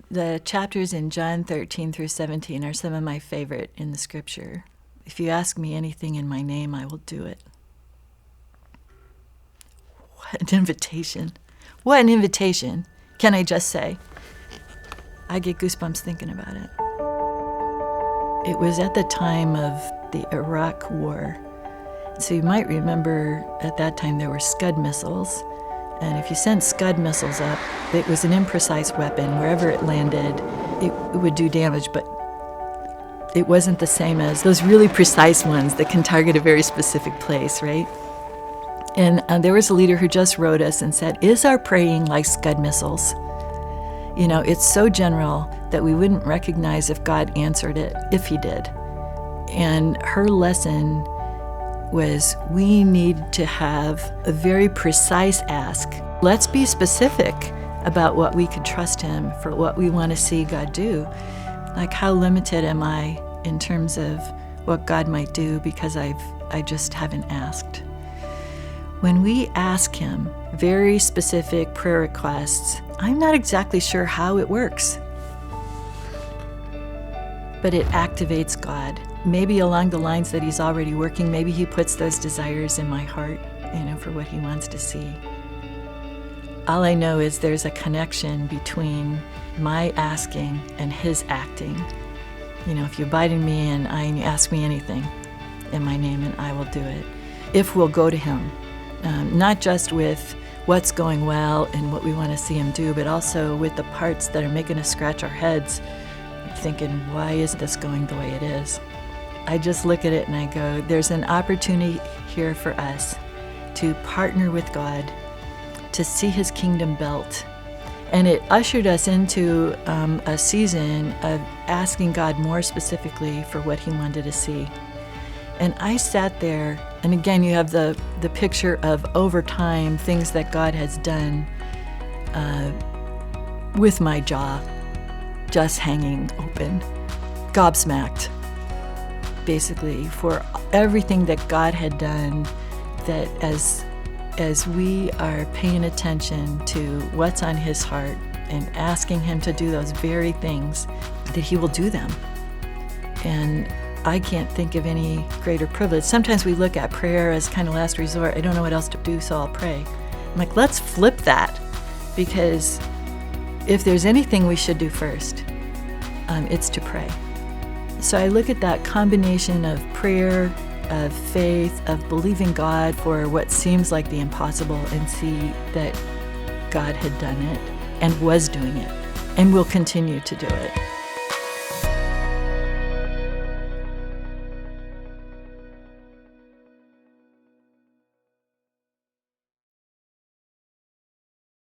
The chapters in John 13 through 17 are some of my favorite in the scripture. If you ask me anything in my name, I will do it. What an invitation. What an invitation, can I just say? I get goosebumps thinking about it. It was at the time of the Iraq War. So you might remember at that time there were Scud missiles. And if you sent Scud missiles up, it was an imprecise weapon. Wherever it landed, it would do damage, but it wasn't the same as those really precise ones that can target a very specific place, right? And there was a leader who just wrote us and said, "Is our praying like Scud missiles? You know, it's so general that we wouldn't recognize if God answered it, if he did." And her lesson was, we need to have a very precise ask. Let's be specific about what we could trust him for, what we want to see God do. Like, how limited am I in terms of what God might do because I just haven't asked? When we ask him very specific prayer requests, I'm not exactly sure how it works, but it activates God. Maybe along the lines that he's already working, maybe he puts those desires in my heart, for what he wants to see. All I know is there's a connection between my asking and his acting. If you abide in me and you ask me anything in my name, and I will do it. If we'll go to him, not just with what's going well and what we want to see him do, but also with the parts that are making us scratch our heads, thinking, why is this going the way it is? I just look at it and I go, there's an opportunity here for us to partner with God, to see his kingdom built. And it ushered us into a season of asking God more specifically for what he wanted to see. And I sat there, and again, you have the picture of over time, things that God has done with my jaw just hanging open, gobsmacked, basically, for everything that God had done, that as we are paying attention to what's on his heart and asking him to do those very things, that he will do them. And I can't think of any greater privilege. Sometimes we look at prayer as kind of last resort. I don't know what else to do, so I'll pray. I'm like, let's flip that, because if there's anything we should do first, it's to pray. So I look at that combination of prayer, of faith, of believing God for what seems like the impossible, and see that God had done it and was doing it and will continue to do it.